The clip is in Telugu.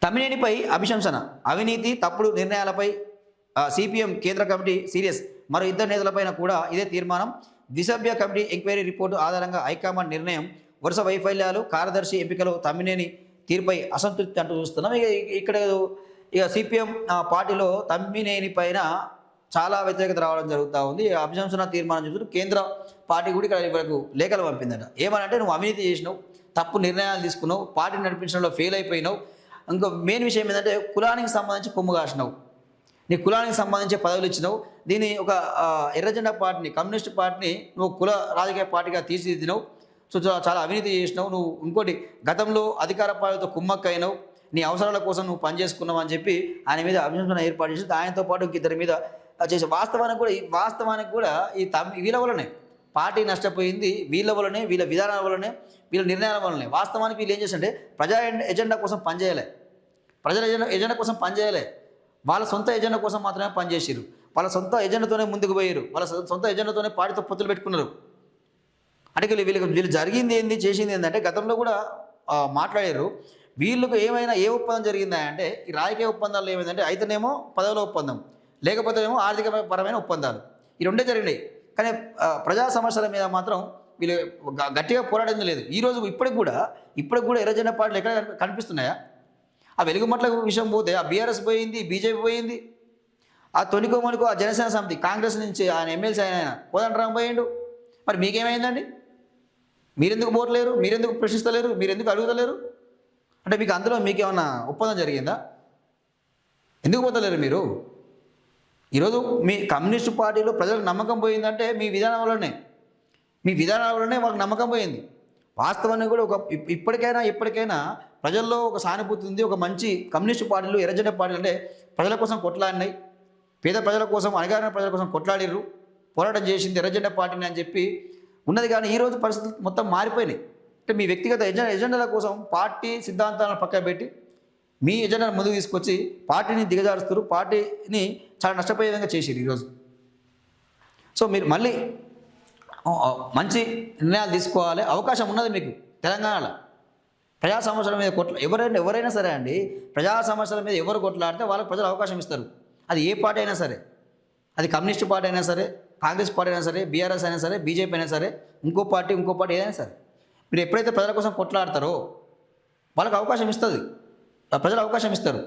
తమ్మినేనిపై అభిశంసన, అవినీతి తప్పుడు నిర్ణయాలపై సిపిఎం కేంద్ర కమిటీ సీరియస్. మరో ఇద్దరు నేతలపైన కూడా ఇదే తీర్మానం. ద్విసభ్య కమిటీ ఎంక్వైరీ రిపోర్టు ఆధారంగా హైకమాండ్ నిర్ణయం. వరుస వైఫల్యాలు, కార్యదర్శి ఎంపికలో తమ్మినేని తీరుపై అసంతృప్తి అంటూ చూస్తున్నాం. ఇక్కడ సిపిఎం పార్టీలో తమ్మినేని పైన చాలా వ్యతిరేకత రావడం జరుగుతూ ఉంది. అభిశంసన తీర్మానం చెబుతూ కేంద్ర పార్టీ కూడా ఇక్కడ ఇవరకు లేఖలు పంపిందట. ఏమనంటే నువ్వు అవినీతి చేసినావు, తప్పు నిర్ణయాలు తీసుకున్నావు, పార్టీ నడిపించడంలో ఫెయిల్ అయిపోయినావు. ఇంకో మెయిన్ విషయం ఏంటంటే కులానికి సంబంధించి కొమ్ము కాసినావు, నీ కులానికి సంబంధించి పదవులు ఇచ్చినావు. దీన్ని ఒక ఎర్రజెండా పార్టీని, కమ్యూనిస్ట్ పార్టీని నువ్వు కుల రాజకీయ పార్టీగా తీర్చిదిద్దినావు. సో చాలా అవినీతి చేసినావు. నువ్వు ఇంకోటి గతంలో అధికార పార్టీతో కుమ్మక్కైనావు, నీ అవసరాల కోసం నువ్వు పనిచేసుకున్నావు అని చెప్పి ఆయన మీద అభిశంసన ఏర్పాటు చేసి ఆయనతో పాటు ఇద్దరి మీద చేసే వాస్తవానికి కూడా వీళ్ళ వల్లనే పార్టీ నష్టపోయింది. వీళ్ళ వల్లనే, వీళ్ళ విధానాల వల్లనే, వీళ్ళ నిర్ణయాల వల్లనే. వాస్తవానికి వీళ్ళు ఏం చేస్తుంటే ప్రజా ఎజెండా కోసం పనిచేయలే, ప్రజల ఎజెండా కోసం పనిచేయలే, వాళ్ళ సొంత ఎజెండా కోసం మాత్రమే పనిచేసారు. వాళ్ళ సొంత ఎజెండాతోనే ముందుకు పోయారు, వాళ్ళ సొంత ఎజెండాతోనే పార్టీతో పొత్తులు పెట్టుకున్నారు. అంటే వీళ్ళు జరిగింది ఏంది, చేసింది ఏంటంటే గతంలో కూడా మాట్లాడారు. వీళ్ళకు ఏమైనా ఏ ఒప్పందం జరిగిందా అంటే ఈ రాజకీయ ఒప్పందాలు ఏమైందంటే అయితేనేమో పదవుల ఒప్పందం, లేకపోతేనేమో ఆర్థిక పరమైన ఒప్పందాలు, ఈ రెండే జరిగినాయి. కానీ ప్రజా సమస్యల మీద మాత్రం వీళ్ళు గట్టిగా పోరాడింది లేదు. ఈరోజు ఇప్పటికి కూడా ఎర్రజెండా పార్టీలు ఎక్కడ కనిపిస్తున్నాయా? ఆ వెలుగుమట్ల విషయం పోతే ఆ బీఆర్ఎస్ పోయింది, బీజేపీ పోయింది, ఆ తొనికోమనికో ఆ జనసేన సమితి కాంగ్రెస్ నుంచి ఆయన ఎమ్మెల్సీ ఆయన కోదండరాం పోయిండు. మరి మీకేమైందండి? మీరెందుకు పోవట్లేరు? మీరెందుకు ప్రశ్నిస్తలేరు? మీరెందుకు అడుగుతలేరు? అంటే మీకు అందులో మీకేమన్నా ఒప్పందం జరిగిందా? ఎందుకు పోతలేరు మీరు? ఈరోజు మీ కమ్యూనిస్టు పార్టీలో ప్రజలకు నమ్మకం పోయిందంటే మీ విధానం వల్లనే వాళ్ళకి నమ్మకం పోయింది. వాస్తవాన్ని కూడా ఇప్పటికైనా ప్రజల్లో ఒక సానుభూతి ఉంది. ఒక మంచి కమ్యూనిస్టు పార్టీలు, ఎర్రజెండా పార్టీలు అంటే ప్రజల కోసం కొట్లాడినాయి, పేద ప్రజల కోసం, అణగారిన ప్రజల కోసం కొట్లాడిర్రు, పోరాటం చేసింది ఎర్రజెండా పార్టీని అని చెప్పి ఉన్నది. కానీ ఈరోజు పరిస్థితులు మొత్తం మారిపోయినాయి. అంటే మీ వ్యక్తిగత ఎజెండాల కోసం పార్టీ సిద్ధాంతాలను పక్కన పెట్టి మీ ఎజెండాను ముందుకు తీసుకొచ్చి పార్టీని దిగజారుస్తారు, పార్టీని చాలా నష్టపోయే విధంగా చేసిరు ఈరోజు. సో మీరు మళ్ళీ మంచి నిర్ణయాలు తీసుకోవాలి, అవకాశం ఉన్నది మీకు తెలంగాణలో. ప్రజా సమస్యల మీద ఎవరైనా సరే అండి, ప్రజా సమస్యల మీద ఎవరు కొట్లాడితే వాళ్ళకి ప్రజలు అవకాశం ఇస్తారు. అది ఏ పార్టీ అయినా సరే, అది కమ్యూనిస్ట్ పార్టీ అయినా సరే, కాంగ్రెస్ పార్టీ అయినా సరే, బీఆర్ఎస్ అయినా సరే, బీజేపీ అయినా సరే, ఇంకో పార్టీ ఏదైనా సరే, మీరు ఎప్పుడైతే ప్రజల కోసం కొట్లాడతారో వాళ్ళకి అవకాశం ఇస్తుంది, ప్రజలు అవకాశం ఇస్తారు.